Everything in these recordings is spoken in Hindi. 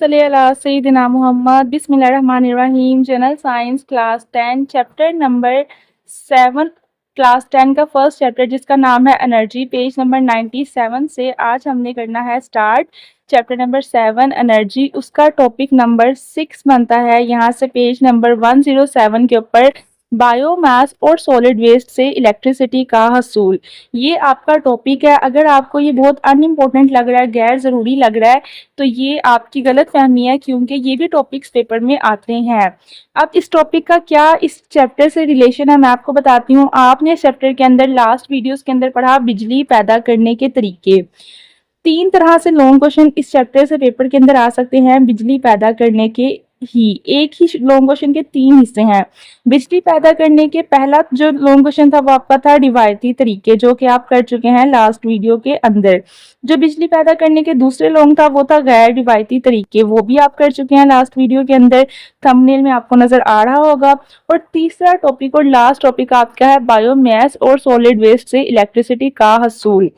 सल्ली अला सय्यिदिना मोहम्मद बिस्मिल्लाहिर्रहमानिर्रहीम। General science class 10 chapter number 7 class 10 का फर्स्ट चैप्टर जिसका नाम है एनर्जी, पेज नंबर 97 से आज हमने करना है स्टार्ट। चैप्टर नंबर 7 एनर्जी, उसका टॉपिक नंबर 6 बनता है। यहाँ से पेज नंबर 107 के ऊपर बायोमास और सॉलिड वेस्ट से इलेक्ट्रिसिटी का हसूल, ये आपका टॉपिक है। अगर आपको ये बहुत अनइम्पोर्टेंट लग रहा है, गैर ज़रूरी लग रहा है, तो ये आपकी गलत फहमी है, क्योंकि ये भी टॉपिक्स पेपर में आते हैं। अब इस टॉपिक का क्या इस चैप्टर से रिलेशन है, मैं आपको बताती हूँ। आपने चैप्टर के अंदर लास्ट वीडियोस के अंदर पढ़ा बिजली पैदा करने के तरीके। 3 तरह से लॉन्ग क्वेश्चन इस चैप्टर से पेपर के अंदर आ सकते हैं बिजली पैदा करने के ही। एक ही लॉन्ग क्वेश्चन के 3 हिस्से हैं। बिजली पैदा करने के पहला जो लॉन्ग क्वेश्चन था वो आपका था रिवायती तरीके, जो कि आप कर चुके हैं लास्ट वीडियो के अंदर। जो बिजली पैदा करने के दूसरे लॉन्ग था वो था गैर रिवायती तरीके, वो भी आप कर चुके हैं लास्ट वीडियो के अंदर, थंबनेल में आपको नजर आ रहा होगा। और तीसरा टॉपिक और लास्ट टॉपिक आपका है बायोमास और सॉलिड वेस्ट से इलेक्ट्रिसिटी का हसूल।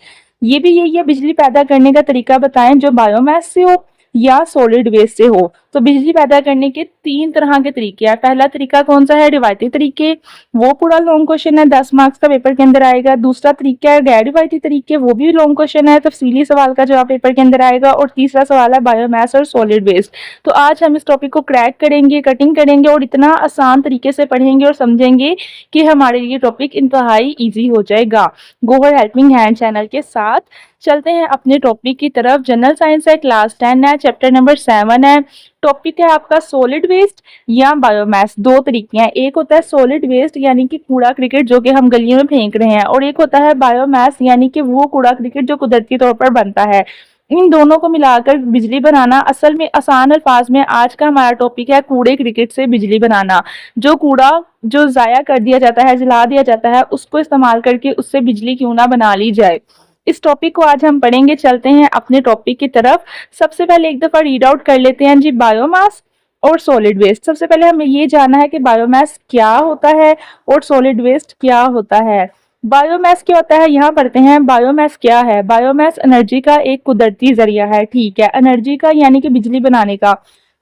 ये भी यही है, बिजली पैदा करने का तरीका बताएं जो बायोमास से हो या सॉलिड वेस्ट से हो। तो बिजली पैदा करने के 3 तरह के तरीके हैं। पहला तरीका कौन सा है? रिवायती तरीके, वो पूरा लॉन्ग क्वेश्चन है, 10 मार्क्स का पेपर के अंदर आएगा। दूसरा तरीका है गैर रिवायती तरीके, वो भी लॉन्ग क्वेश्चन है, तफसीली सवाल का जवाब पेपर के अंदर आएगा। और तीसरा सवाल है बायोमास और सॉलिड वेस्ट। तो आज हम इस टॉपिक को क्रैक करेंगे, कटिंग करेंगे और इतना आसान तरीके से पढ़ेंगे और समझेंगे कि हमारे लिए टॉपिक इंतहाई ईजी हो जाएगा। गोवर हेल्पिंग हैंड चैनल के साथ चलते हैं अपने टॉपिक की तरफ। जनरल साइंस है, क्लास 10 है, चैप्टर नंबर 7 है। टॉपिक है आपका सॉलिड वेस्ट या बायोमास। 2 तरीके हैं, एक होता है सॉलिड वेस्ट यानी कि कूड़ा क्रिकेट जो कि हम गलियों में फेंक रहे हैं, और एक होता है बायोमास यानी कि वो कूड़ा क्रिकेट जो कुदरती तौर पर बनता है। इन दोनों को मिलाकर बिजली बनाना, असल में आसान अल्फाज में आज का हमारा टॉपिक है कूड़े क्रिकेट से बिजली बनाना। जो कूड़ा जो जाया कर दिया जाता है, जला दिया जाता है, उसको इस्तेमाल करके उससे बिजली क्यों ना बना ली जाए। इस टॉपिक को आज हम पढ़ेंगे। चलते हैं अपने टॉपिक की तरफ। सबसे पहले एक दफा रीड आउट कर लेते हैं जी, बायोमास और सॉलिड वेस्ट। सबसे पहले हमें ये जानना है कि बायोमास क्या होता है और सॉलिड वेस्ट क्या होता है। बायोमास क्या होता है, यहाँ पढ़ते हैं। बायोमास क्या है? बायोमास एनर्जी का एक कुदरती जरिया है। ठीक है, एनर्जी का यानी कि बिजली बनाने का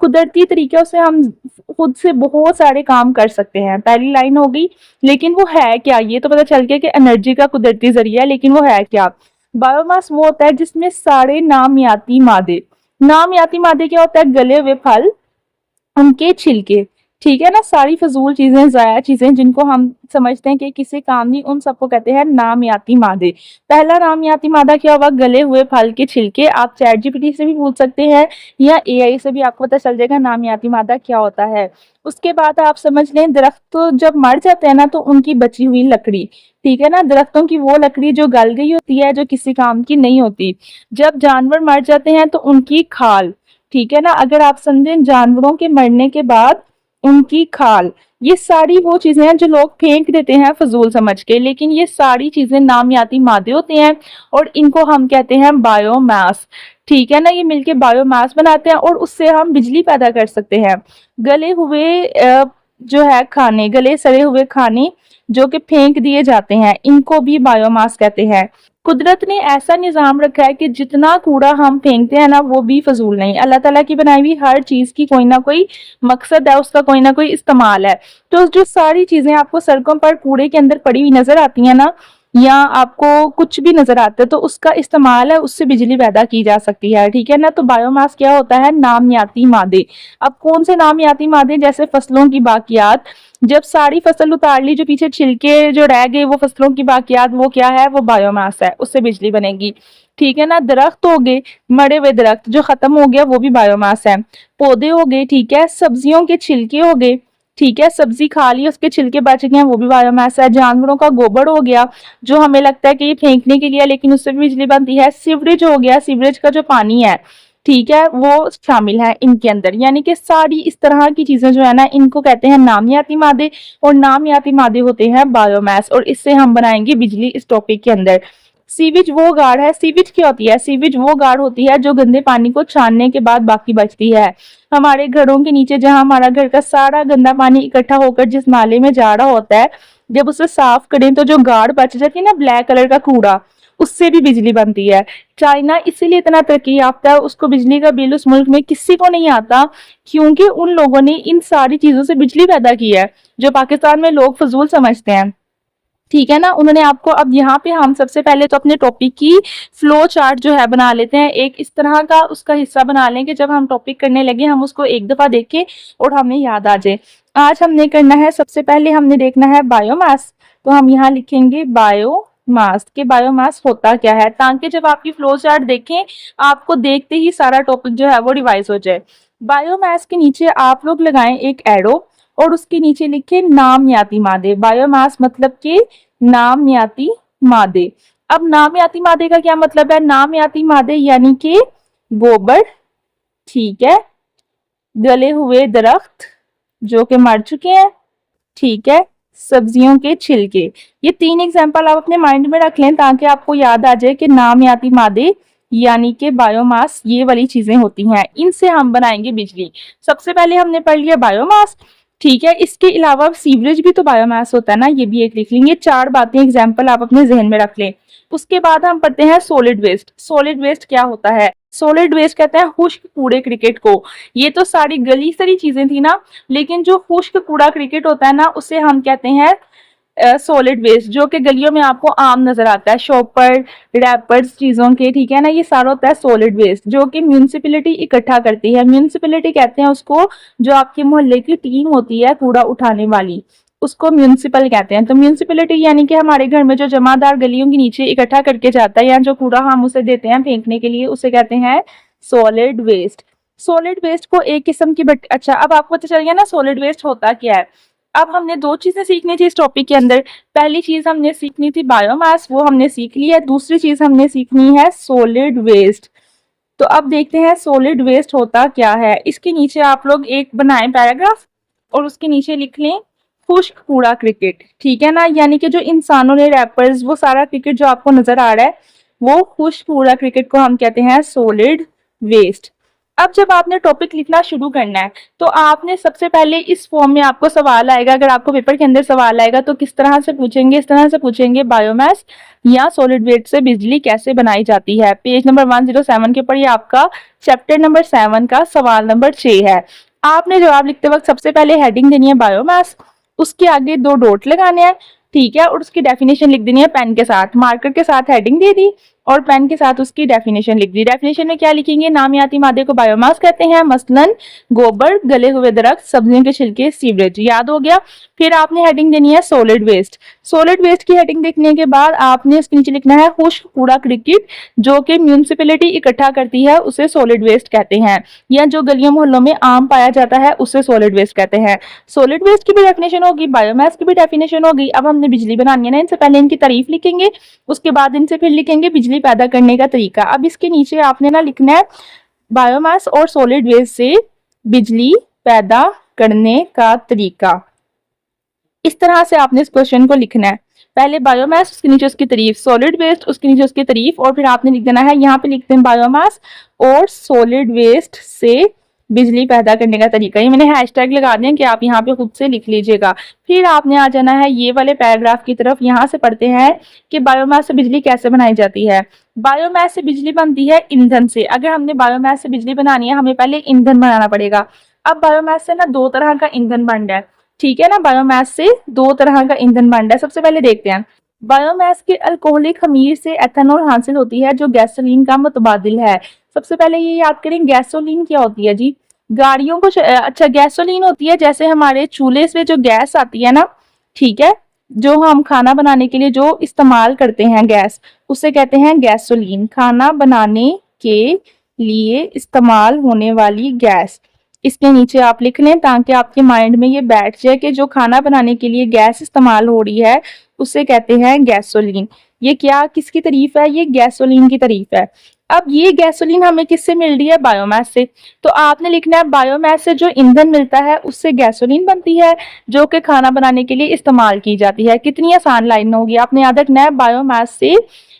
कुदरती तरीकों से हम खुद से बहुत सारे काम कर सकते हैं, पहली लाइन होगी। लेकिन वो है क्या, ये तो पता चल गया कि एनर्जी का कुदरती जरिया है, लेकिन वो है क्या? बायोमास वो होता है जिसमें सारे नामियाती मादे, नामियाती मादे क्या होता है? गले हुए फल, उनके छिलके, ठीक है ना, सारी फजूल चीजें, जाया चीजें जिनको हम समझते हैं कि किसी काम नहीं, उन सबको कहते हैं नामियाती मादे। पहला नामियाती मादा क्या होगा? गले हुए फल के छिलके। आप चैट जीपीटी से भी पूछ सकते हैं या एआई से भी, आपको पता चल जाएगा नामियाती मादा क्या होता है। उसके बाद आप समझ लें, दरख्त तो जब मर जाते हैं ना तो उनकी बची हुई लकड़ी, ठीक है ना, दरख्तों की वो लकड़ी जो गल गई होती है, जो किसी काम की नहीं होती। जब जानवर मर जाते हैं तो उनकी खाल, ठीक है ना, अगर आप समझें जानवरों के मरने के बाद उनकी खाल, ये सारी वो चीजें हैं जो लोग फेंक देते हैं फजूल समझ के, लेकिन ये सारी चीजें नामियाती मादे होते हैं और इनको हम कहते हैं बायोमास। ठीक है ना, ये मिलके बायोमास बनाते हैं और उससे हम बिजली पैदा कर सकते हैं। गले हुए जो है खाने, गले सड़े हुए खाने जो कि फेंक दिए जाते हैं, इनको भी बायोमास कहते हैं। कुदरत ने ऐसा निज़ाम रखा है कि जितना कूड़ा हम फेंकते हैं ना वो भी फजूल नहीं। अल्लाह ताला की बनाई हुई हर चीज़ की कोई ना कोई मकसद है, उसका कोई ना कोई इस्तेमाल है। तो जो सारी चीज़ें आपको सड़कों पर कूड़े के अंदर पड़ी हुई नजर आती हैं ना, या आपको कुछ भी नजर आता है, तो उसका इस्तेमाल है, उससे बिजली पैदा की जा सकती है। ठीक है ना, तो बायोमास क्या होता है? नामियाती मादे। अब कौन से नामियाती मादे? जैसे फसलों की बाकियात, जब सारी फसल उतार ली, जो पीछे छिलके जो रह गए वो फसलों की बाकियात, वो क्या है? वो बायोमास है, उससे बिजली बनेगी। ठीक है ना, दरख्त हो गए, मरे हुए दरख्त जो खत्म हो गया वो भी बायोमास है। पौधे हो गए, ठीक है, सब्जियों के छिलके हो गए, ठीक है, सब्जी खा ली उसके छिलके बच गए हैं, वो भी बायोमास है। जानवरों का गोबर हो गया, जो हमें लगता है कि ये फेंकने के लिए, लेकिन उससे भी बिजली बनती है। सीवरेज हो गया, सीवरेज का जो पानी है, ठीक है, वो शामिल है इनके अंदर। यानी कि सारी इस तरह की चीजें जो है ना, इनको कहते हैं नामियाती मादे, और नामियाती मादे होते हैं बायोमास, और इससे हम बनाएंगे बिजली इस टॉपिक के अंदर। सीवेज वो गाड़ है, सीवेज क्या होती है? सीवेज वो गाड़ होती है जो गंदे पानी को छानने के बाद बाकी बचती है। हमारे घरों के नीचे जहां हमारा घर का सारा गंदा पानी इकट्ठा होकर जिस नाले में जा रहा होता है, जब उसे साफ करें तो जो गाड़ बच जाती है ना, ब्लैक कलर का कूड़ा, उससे भी बिजली बनती है। चाइना इसीलिए इतना तरक्की याफ्ता है, उसको बिजली का बिल उस मुल्क में किसी को नहीं आता, क्योंकि उन लोगों ने इन सारी चीजों से बिजली पैदा की है जो पाकिस्तान में लोग फजूल समझते हैं। ठीक है ना। उन्होंने आपको, अब यहाँ पे हम सबसे पहले तो अपने टॉपिक की फ्लो चार्ट जो है बना लेते हैं, एक इस तरह का उसका हिस्सा बना लें कि जब हम टॉपिक करने लगे हम उसको एक दफा देखें और हमें याद आ जाए। आज हमने करना है, सबसे पहले हमने देखना है बायोमास। तो हम यहाँ लिखेंगे बायोमास, के बायोमास होता क्या है, ताकि जब आपकी फ्लो चार्ट देखें आपको देखते ही सारा टॉपिक जो है वो रिवाइज हो जाए। बायोमास के नीचे आप लोग लगाएं एक एरो और उसके नीचे लिखे नामियाती मादे। बायोमास मतलब कि नामियाती मादे। अब नामियाती मादे का क्या मतलब है? नामियाती मादे यानी कि गोबर, ठीक है, गले हुए दरख्त जो कि मर चुके हैं, ठीक है, सब्जियों के छिलके। ये 3 एग्जाम्पल आप अपने माइंड में रख लें ताकि आपको याद आ जाए कि नामियाती मादे यानी कि बायोमास ये वाली चीजें होती हैं, इनसे हम बनाएंगे बिजली। सबसे पहले हमने पढ़ लिया बायोमास, ठीक है। इसके अलावा सीवरेज भी तो बायोमास होता है ना, ये भी एक लिख लेंगे। 4 बातें एग्जाम्पल आप अपने जहन में रख लें। उसके बाद हम पढ़ते हैं सॉलिड वेस्ट। सॉलिड वेस्ट क्या होता है? सॉलिड वेस्ट कहते हैं खुश्क कूड़े क्रिकेट को। ये तो सारी गली सारी चीजें थी ना, लेकिन जो खुश्क कूड़ा क्रिकेट होता है ना उसे हम कहते हैं सॉलिड वेस्ट, जो कि गलियों में आपको आम नजर आता है, शॉपर रैपर्स चीजों के, ठीक है ना। ये सारा होता है सॉलिड वेस्ट जो कि म्यूनिसिपैलिटी इकट्ठा करती है। म्यूनिसिपैलिटी कहते हैं उसको, जो आपके मोहल्ले की टीम होती है कूड़ा उठाने वाली, उसको म्यूनिसिपल कहते हैं। तो म्यूनिसिपैलिटी यानी कि हमारे घर में जो जमादार गलियों के नीचे इकट्ठा करके जाता है या जो कूड़ा हम उसे देते हैं फेंकने के लिए, उसे कहते हैं सॉलिड वेस्ट। सॉलिड वेस्ट को एक किस्म की अच्छा, अब आपको पता चल गया ना सॉलिड वेस्ट होता क्या है। अब हमने 2 चीजें सीखनी थी इस टॉपिक के अंदर। पहली चीज हमने सीखनी थी बायोमास, वो हमने सीख ली है। दूसरी चीज हमने सीखनी है सॉलिड वेस्ट। तो अब देखते हैं सॉलिड वेस्ट होता क्या है। इसके नीचे आप लोग एक बनाएं पैराग्राफ और उसके नीचे लिख लें खुश्क कूड़ा क्रिकेट, ठीक है ना। यानी कि जो इंसानों ने रैपर्स, वो सारा क्रिकेट जो आपको नजर आ रहा है वो खुश्क कूड़ा क्रिकेट को हम कहते हैं सॉलिड वेस्ट। अब जब आपने टॉपिक लिखना शुरू करना है तो आपने सबसे पहले इस फॉर्म में आपको सवाल आएगा, अगर आपको पेपर के अंदर सवाल आएगा तो किस तरह से पूछेंगे? इस तरह से पूछेंगे, बायोमास या सॉलिड वेस्ट से बिजली कैसे बनाई जाती है। पेज नंबर 107 के ऊपर ये आपका चैप्टर नंबर 7 का सवाल नंबर 6 है। आपने जवाब लिखते वक्त सबसे पहले हेडिंग देनी है बायोमास, उसके आगे 2 डॉट लगाने हैं, ठीक है, और उसकी डेफिनेशन लिख देनी है पेन के साथ। मार्कर के साथ हेडिंग दे दी और पेन के साथ उसकी डेफिनेशन लिख दी। डेफिनेशन में क्या लिखेंगे? नामियाती मादे को बायोमास कहते हैं, मसलन गोबर, गले हुए दरख्त, सब्जियों के छिलके, सीवरेज। याद हो गया। फिर आपने हेडिंग देनी है सॉलिड वेस्ट। सॉलिड वेस्ट की हेडिंग देखने के बाद आपने इसके नीचे लिखना है खुश्क कूड़ा क्रिकेट, जो कि म्यूनिसिपैलिटी इकट्ठा करती है, उसे सॉलिड वेस्ट कहते हैं, या जो गलियों मोहल्लों में आम पाया जाता है उसे सॉलिड वेस्ट कहते हैं। सॉलिड वेस्ट की भी डेफिनेशन होगी, बायोमास की भी डेफिनेशन होगी। अब हमने बिजली बनानी है ना, इनसे पहले इनकी तारीफ लिखेंगे, उसके बाद इनसे फिर लिखेंगे बिजली पैदा करने का तरीका। अब इसके नीचे आपने ना लिखना है बायोमास और सॉलिड वेस्ट से बिजली पैदा करने का तरीका। इस तरह से आपने इस क्वेश्चन को लिखना है। पहले बायोमास, उसके नीचे उसकी तारीफ, सॉलिड वेस्ट, उसके नीचे उसकी तारीफ, और फिर आपने लिख देना है, यहाँ पे लिखते हैं बायोमास और सॉलिड वेस्ट से बिजली पैदा करने का तरीका। ये मैंने हैशटैग लगा दिया कि आप यहाँ पे खुद से लिख लीजिएगा। फिर आपने आ जाना है ये वाले पैराग्राफ की तरफ। यहाँ से पढ़ते हैं कि बायोमास से बिजली कैसे बनाई जाती है। बायोमास से बिजली बनती है ईंधन से। अगर हमने बायोमास से बिजली बनानी है हमें पहले ईंधन बनाना पड़ेगा। अब बायोमास से ना 2 तरह का ईंधन बन रहा है, ठीक है ना। बायोमास से 2 तरह का ईंधन बन रहा है। सबसे पहले देखते हैं, बायोमास के अल्कोहलिक खमीर से एथेनॉल हासिल होती है जो गैसोलीन का मुतबादिल है। सबसे पहले ये याद करें गैसोलीन क्या होती है जी। गाड़ियों को अच्छा, गैसोलीन होती है जैसे हमारे चूल्हे से जो गैस आती है ना, ठीक है, जो हम खाना बनाने के लिए जो इस्तेमाल करते हैं गैस, उसे कहते हैं गैसोलीन। खाना बनाने के लिए इस्तेमाल होने वाली गैस। इसके नीचे आप लिख लें ताकि आपके माइंड में ये बैठ जाए कि जो खाना बनाने के लिए गैस इस्तेमाल हो रही है उसे कहते हैं गैसोलीन। ये क्या, किसकी तारीफ है? ये गैसोलीन की तारीफ है। अब ये गैसोलीन हमें किससे मिल रही है? बायोमास से। तो आपने लिखना है बायोमास से जो ईंधन मिलता है उससे गैसोलीन बनती है जो कि खाना बनाने के लिए इस्तेमाल की जाती है। कितनी आसान लाइन होगी। आपने याद रखना है बायोमास से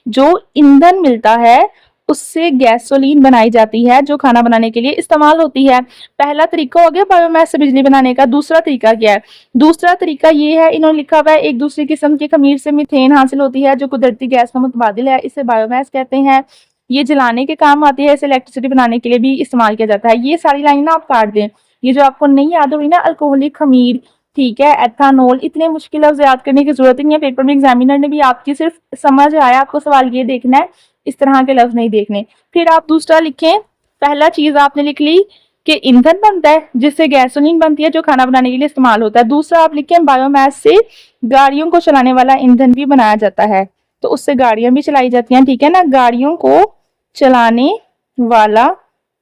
जो ईंधन मिलता है उससे गैसोलीन बनाई जाती है जो खाना बनाने के लिए इस्तेमाल होती है। पहला तरीका हो गया बायोमास से बिजली बनाने का। दूसरा तरीका क्या है? दूसरा तरीका ये है, इन्होंने लिखा हुआ है एक दूसरी किस्म के खमीर से मीथेन हासिल होती है जो कुदरती गैस का मुतबादिल है, इसे बायोमास कहते हैं। ये जलाने के काम आती है, इसे इलेक्ट्रिसिटी बनाने के लिए भी इस्तेमाल किया जाता है। ये सारी लाइन ना आप काट दें, ये जो आपको नहीं याद होगी ना, अल्कोहलिक खमीर, ठीक है, एथानॉल, इतने मुश्किल लफ्ज याद करने की जरूरत नहीं है। पेपर में एग्जामिनर ने भी आपकी सिर्फ समझ आया, आपको सवाल ये देखना है, इस तरह के लफ्ज नहीं देखने। फिर आप दूसरा लिखें, पहला चीज आपने लिख ली कि ईंधन बनता है जिससे गैसोलीन बनती है जो खाना बनाने के लिए इस्तेमाल होता है। दूसरा आप लिखें बायोमास से गाड़ियों को चलाने वाला ईंधन भी बनाया जाता है, तो उससे गाड़ियां भी चलाई जाती हैं, ठीक है ना, गाड़ियों को चलाने वाला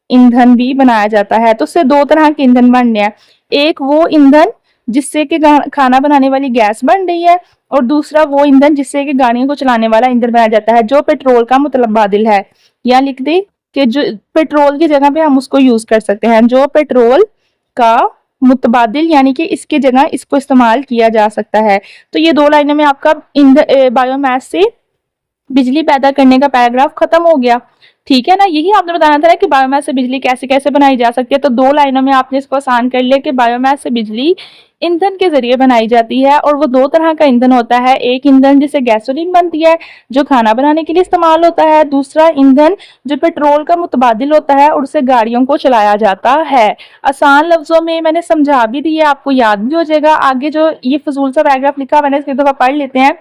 ईंधन भी बनाया जाता है। तो उससे दो तरह के ईंधन बन रहे हैं, एक वो ईंधन जिससे कि खाना बनाने वाली गैस बन रही है, और दूसरा वो ईंधन जिससे कि गाड़ियों को चलाने वाला ईंधन बनाया जाता है जो पेट्रोल का मुतबादिल है। यहाँ लिख दे कि जो पेट्रोल की जगह पे हम उसको यूज कर सकते हैं, जो पेट्रोल का मुतबादिल यानी कि इसके जगह इसको इस्तेमाल किया जा सकता है। तो ये दो लाइनों में आपका बायोमास से बिजली पैदा करने का पैराग्राफ खत्म हो गया, ठीक है ना। यही आपने बताना था कि बायोमास से बिजली कैसे कैसे बनाई जा सकती है। तो दो लाइनों में आपने इसको आसान कर लिया कि बायोमास से बिजली ईंधन के जरिए बनाई जाती है, और वो दो तरह का ईंधन होता है। एक ईंधन जिससे गैसोलीन बनती है जो खाना बनाने के लिए इस्तेमाल होता है, दूसरा ईंधन जो पेट्रोल का मुतबादिल होता है और उससे गाड़ियों को चलाया जाता है। आसान लफ्जों में मैंने समझा भी दिया, आपको याद भी हो जाएगा। आगे जो ये फजूल सा पैराग्राफ लिखा मैंने, इसकी दफा पढ़ लेते हैं।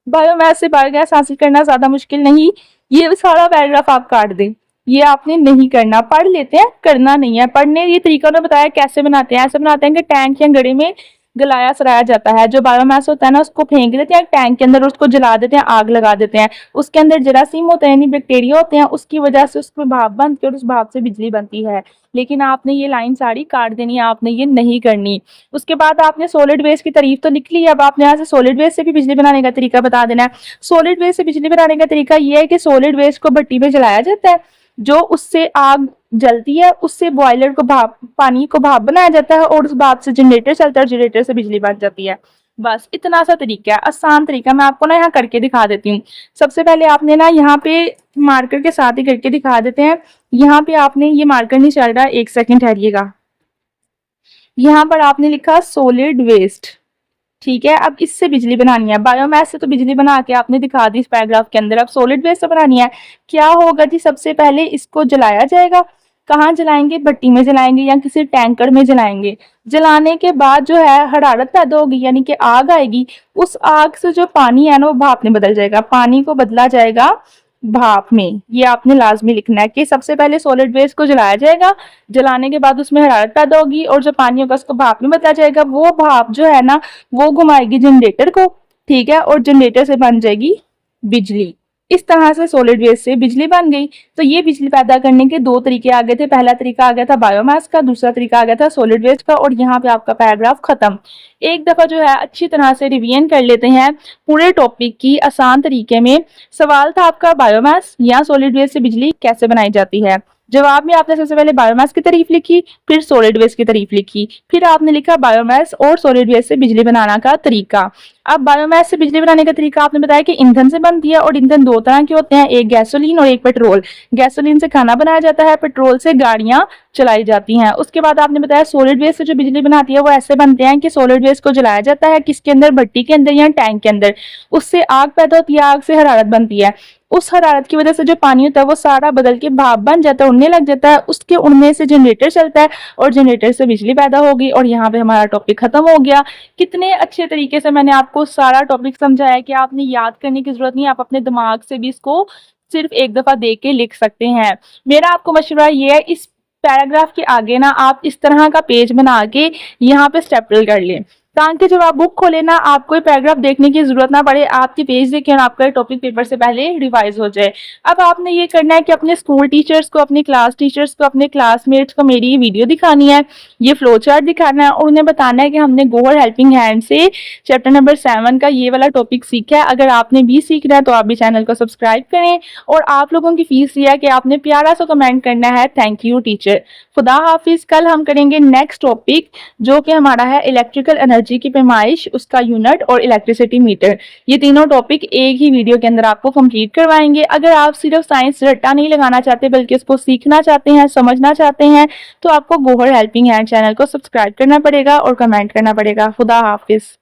बायोमास से बायोगैस हासिल करना ज्यादा मुश्किल नहीं, ये सारा पैराग्राफ आप काट दें, ये आपने नहीं करना, पढ़ लेते हैं, करना नहीं है। पढ़ने ये तरीका उन्होंने बताया कैसे बनाते हैं। ऐसे बनाते हैं कि टैंक या गड़े में गलाया सराया जाता है, जो बायोमास होता है ना उसको फेंक देते हैं टैंक के अंदर, उसको जला देते हैं, आग लगा देते हैं। उसके अंदर जरासीम होते हैं यानी बैक्टीरिया होते हैं, उसकी वजह से उसमें भाप बनती है और उस भाप से बिजली बनती है। लेकिन आपने ये लाइन सारी काट देनी है, आपने ये नहीं करनी। उसके बाद आपने सॉलिड वेस्ट की तारीफ तो लिख ली है, अब आपने यहाँ से सॉलिड वेस्ट से भी बिजली बनाने का तरीका बता देना है। सॉलिड वेस्ट से बिजली बनाने का तरीका ये है कि सॉलिड वेस्ट को भट्टी में जलाया जाता है, जो उससे आग जलती है, उससे बॉयलर को भाप, पानी को भाप बनाया जाता है, और उस भाप से जनरेटर चलता है और जनरेटर से बिजली बन जाती है। बस इतना सा तरीका है, आसान तरीका। मैं आपको ना यहाँ करके दिखा देती हूँ। सबसे पहले आपने ना यहाँ पे मार्कर के साथ ही करके दिखा देते हैं। यहाँ पे आपने, ये मार्कर नहीं चल रहा, एक सेकंड ठहरिएगा। यहाँ पर आपने लिखा सॉलिड वेस्ट, ठीक है। अब इससे बिजली बनानी है, बायोमास से तो बिजली बना के आपने दिखा दी इस पैराग्राफ के अंदर। अब सॉलिड वेस्ट से बनानी है, क्या होगा जी? सबसे पहले इसको जलाया जाएगा। कहाँ जलाएंगे? भट्टी में जलाएंगे या किसी टैंकर में जलाएंगे। जलाने के बाद जो है हरारत पैदा होगी यानी कि आग आएगी। उस आग से जो पानी है ना वो भाप में बदल जाएगा, पानी को बदला जाएगा भाप में। ये आपने लाजमी लिखना है कि सबसे पहले सॉलिड वेस्ट को जलाया जाएगा, जलाने के बाद उसमें हरारत पैदा होगी और जो पानी होगा उसको भाप में बदला जाएगा। वो भाप जो है ना वो घुमाएगी जनरेटर को, ठीक है, और जनरेटर से बन जाएगी बिजली। इस तरह से सॉलिड वेस्ट से बिजली बन गई। तो ये बिजली पैदा करने के दो तरीके आ गए थे। पहला तरीका आ गया था बायोमास का, दूसरा तरीका आ गया था सॉलिड वेस्ट का, और यहाँ पे आपका पैराग्राफ खत्म। एक दफा जो है अच्छी तरह से रिवीजन कर लेते हैं पूरे टॉपिक की आसान तरीके में। सवाल था आपका बायोमास या सॉलिड वेस्ट से बिजली कैसे बनाई जाती है। जवाब में आपने सबसे पहले बायोमास की तारीफ लिखी, फिर सॉलिड वेस्ट की तारीफ लिखी, फिर आपने लिखा बायोमास और सॉलिड वेस्ट से बिजली बनाना का तरीका। अब बायोमास से बिजली बनाने का तरीका आपने बताया कि ईंधन से बनती है, और ईंधन दो तरह के होते हैं, एक गैसोलीन और एक पेट्रोल। गैसोलीन से खाना बनाया जाता है, पेट्रोल से गाड़ियां चलाई जाती हैं। उसके बाद आपने बताया सॉलिड वेस्ट से जो बिजली बनाती है वो ऐसे बनते हैं कि सॉलिड वेस्ट को जलाया जाता है, किसके अंदर? भट्टी के अंदर या टैंक के अंदर। उससे आग पैदा होती है, आग से हरारत बनती है। उस हरारत की वजह से जो पानी होता है वो सारा बदल के भाप बन जाता है, उड़ने लग जाता है। उसके उड़ने से जनरेटर चलता है और जनरेटर से बिजली पैदा होगी। और यहाँ पे हमारा टॉपिक खत्म हो गया। कितने अच्छे तरीके से मैंने आपको सारा टॉपिक समझाया कि आपने याद करने की जरूरत नहीं, आप अपने दिमाग से भी इसको सिर्फ एक दफा देख के लिख सकते हैं। मेरा आपको मशवरा ये है, इस पैराग्राफ के आगे ना आप इस तरह का पेज बना के यहाँ पे स्टेपल कर लें, ताकि जब आप बुक खोले ना आपको पैराग्राफ देखने की जरूरत ना पड़े, आपके पेज देखें और आपका टॉपिक पेपर से पहले रिवाइज हो जाए। अब आपने ये करना है कि अपने स्कूल टीचर्स को, अपने क्लास टीचर्स को, अपने क्लासमेट्स को मेरी ये वीडियो दिखानी है, ये फ्लो चार्ट दिखाना है, और उन्हें बताना है कि हमने गोवर हेल्पिंग हैंड से चैप्टर नंबर 7 का ये वाला टॉपिक सीखा है। अगर आपने भी सीखना है तो आप भी चैनल को सब्सक्राइब करें। और आप लोगों की फीस ये है कि आपने प्यारा सा कमेंट करना है, थैंक यू टीचर। खुदा हाफिज। कल हम करेंगे नेक्स्ट टॉपिक जो कि हमारा है इलेक्ट्रिकल एनर्जी एनर्जी की पैमाइश, उसका यूनिट और इलेक्ट्रिसिटी मीटर। ये तीनों टॉपिक एक ही वीडियो के अंदर आपको कंप्लीट करवाएंगे। अगर आप सिर्फ साइंस रट्टा नहीं लगाना चाहते बल्कि इसको सीखना चाहते हैं, समझना चाहते हैं, तो आपको गोहर हेल्पिंग हैंड चैनल को सब्सक्राइब करना पड़ेगा और कमेंट करना पड़ेगा। खुदा हाफिज।